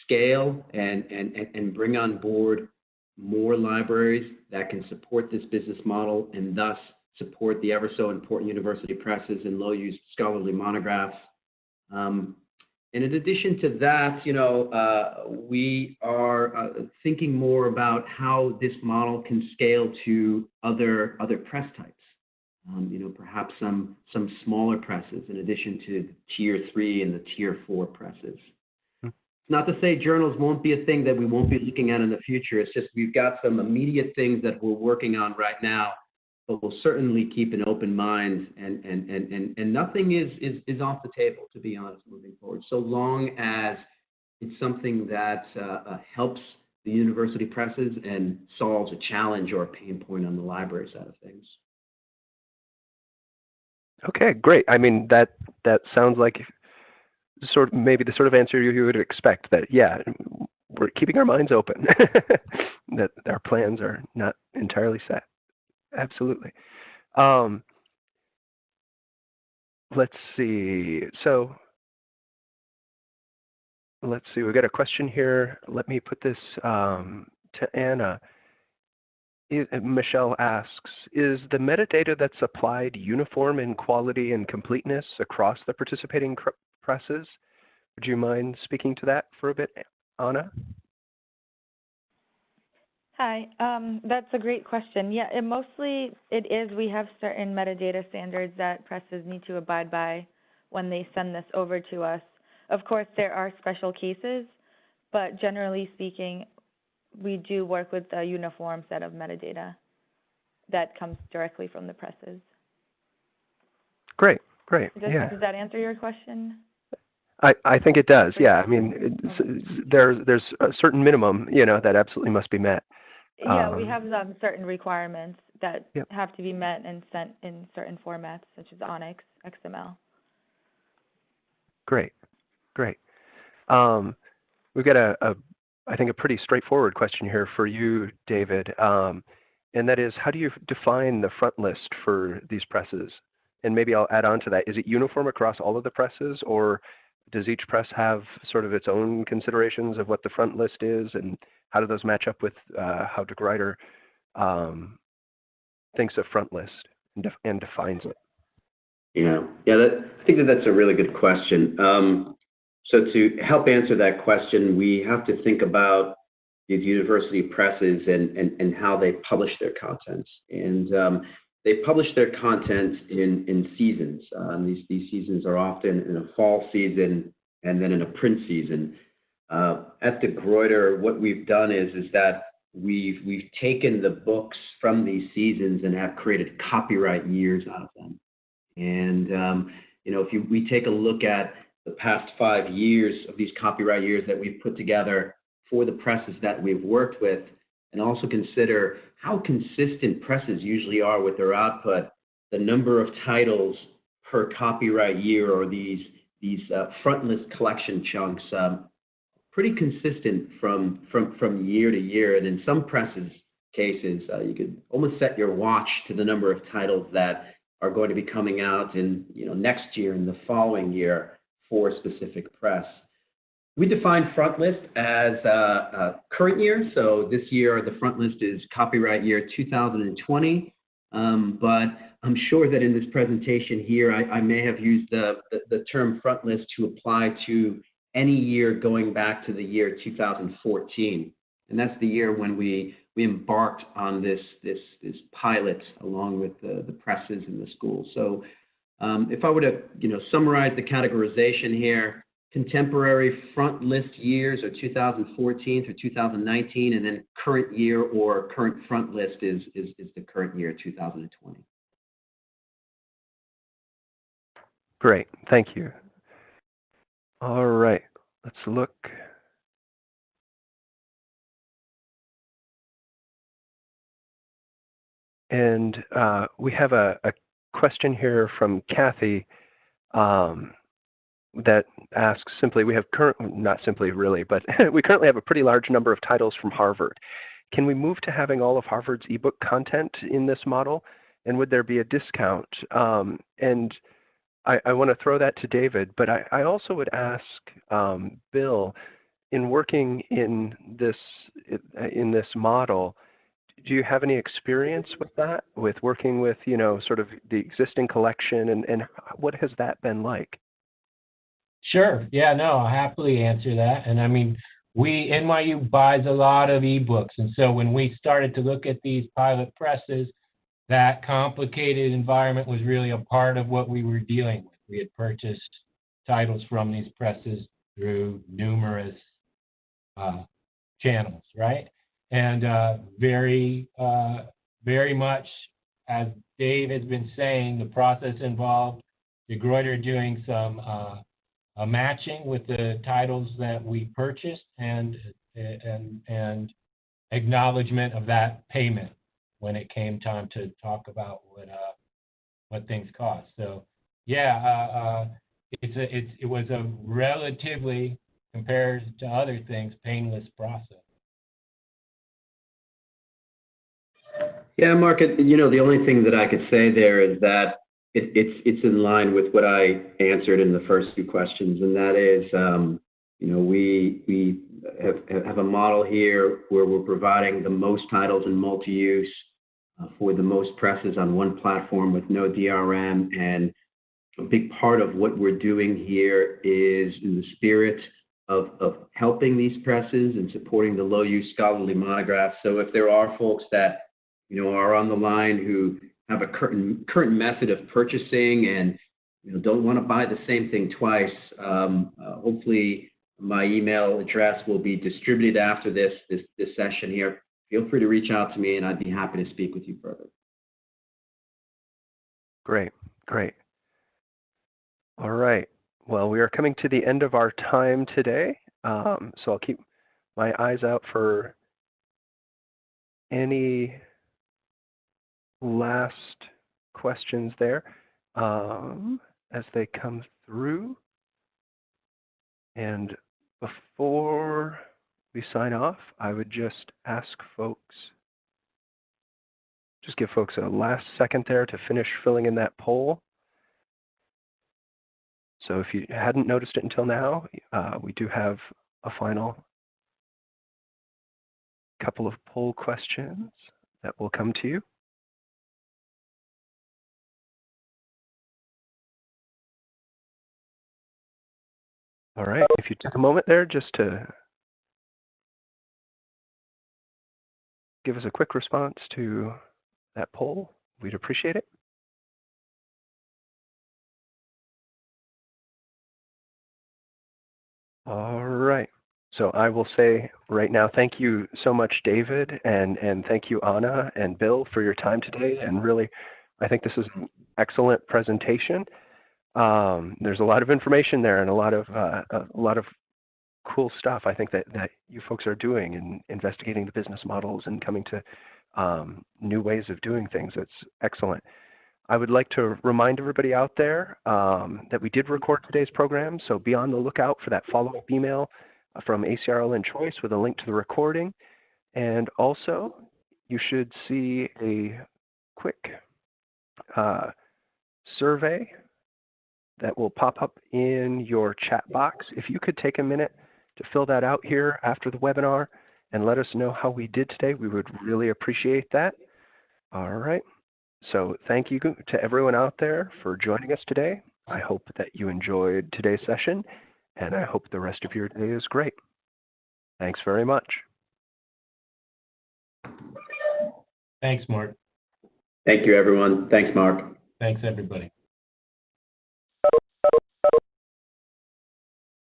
scale and bring on board more libraries that can support this business model, and thus support the ever so important university presses and low-use scholarly monographs. And in addition to that, we are thinking more about how this model can scale to other press types. Perhaps some smaller presses in addition to the tier 3 and the tier 4 presses. Not to say journals won't be a thing that we won't be looking at in the future. It's just we've got some immediate things that we're working on right now, but we'll certainly keep an open mind, and nothing is off the table, to be honest, moving forward, so long as it's something that helps the university presses and solves a challenge or a pain point on the library side of things. Okay, great. I mean, that sounds like maybe the sort of answer you would expect, that, yeah, we're keeping our minds open that our plans are not entirely set. Absolutely. Let's see. So let's see. We've got a question here. Let me put this to Anna. Michelle asks, is the metadata that's applied uniform in quality and completeness across the participating presses? Would you mind speaking to that for a bit, Anna? Hi, that's a great question. Yeah, it is. We have certain metadata standards that presses need to abide by when they send this over to us. Of course, there are special cases, but generally speaking, we do work with a uniform set of metadata that comes directly from the presses. Great. Does that answer your question? I think it does. Yeah. I mean, there's a certain minimum, that absolutely must be met. Yeah, we have certain requirements that Yep. have to be met and sent in certain formats, such as ONIX, XML. Great. We've got I think a pretty straightforward question here for you, David, and that is, how do you define the front list for these presses? And maybe I'll add on to that. Is it uniform across all of the presses, or does each press have sort of its own considerations of what the front list is, and how do those match up with how de Gruyter thinks of front list and defines it? I think that's a really good question. So to help answer that question, we have to think about these university presses and how they publish their contents. And they publish their content in seasons. These seasons are often in a fall season and then in a print season. At de Gruyter, what we've done is that we've taken the books from these seasons and have created copyright years out of them. And if we take a look at the past 5 years of these copyright years that we've put together for the presses that we've worked with, and also consider how consistent presses usually are with their output, the number of titles per copyright year, or these front list collection chunks, pretty consistent from year to year. And in some presses cases, you could almost set your watch to the number of titles that are going to be coming out in next year and the following year for a specific press. We define front list as current year. So this year, the front list is copyright year 2020. But I'm sure that in this presentation here, I may have used the term front list to apply to any year going back to the year 2014. And that's the year when we embarked on this pilot along with the presses and the schools. So if I were to summarize the categorization here, contemporary front list years are 2014 through 2019, and then current year or current front list is the current year 2020. Great, thank you. All right, let's look. And we have a question here from Kathy that asks simply, we currently have a pretty large number of titles from Harvard. Can we move to having all of Harvard's ebook content in this model? And would there be a discount? And I want to throw that to David, but I also would ask Bill, in working in this model, do you have any experience with that, with working with, sort of the existing collection, and what has that been like? Sure. Yeah, no, I'll happily answer that. And I mean, NYU buys a lot of ebooks. And so when we started to look at these pilot presses, that complicated environment was really a part of what we were dealing with. We had purchased titles from these presses through numerous channels, right? And very much, as Dave has been saying, the process involved de Gruyter doing some matching with the titles that we purchased and acknowledgement of that payment when it came time to talk about what things cost. So yeah, it was a relatively compared to other things, painless process. Yeah, Mark, the only thing that I could say there is that it's in line with what I answered in the first two questions, and that is, we have a model here where we're providing the most titles in multi-use for the most presses on one platform with no DRM, and a big part of what we're doing here is in the spirit of helping these presses and supporting the low-use scholarly monographs. So if there are folks that are on the line who have a current method of purchasing and don't want to buy the same thing twice, hopefully my email address will be distributed after this session here. Feel free to reach out to me, and I'd be happy to speak with you further. Great. All right. Well, we are coming to the end of our time today, so I'll keep my eyes out for any last questions there as they come through. And before we sign off, I would just give folks a last second there to finish filling in that poll. So if you hadn't noticed it until now, we do have a final couple of poll questions that will come to you. All right, if you took a moment there just to give us a quick response to that poll, we'd appreciate it. All right. So I will say right now, thank you so much, David, and thank you, Anna and Bill, for your time today. And really, I think this is an excellent presentation. There's a lot of information there and a lot of cool stuff I think that you folks are doing in investigating the business models and coming to new ways of doing things. It's excellent. I would like to remind everybody out there that we did record today's program, so be on the lookout for that follow-up email from ACRL Choice with a link to the recording. And also, you should see a quick survey that will pop up in your chat box. If you could take a minute to fill that out here after the webinar and let us know how we did today, we would really appreciate that. All right. So thank you to everyone out there for joining us today. I hope that you enjoyed today's session, and I hope the rest of your day is great. Thanks very much. Thanks, Mark. Thank you, everyone. Thanks, Mark. Thanks, everybody.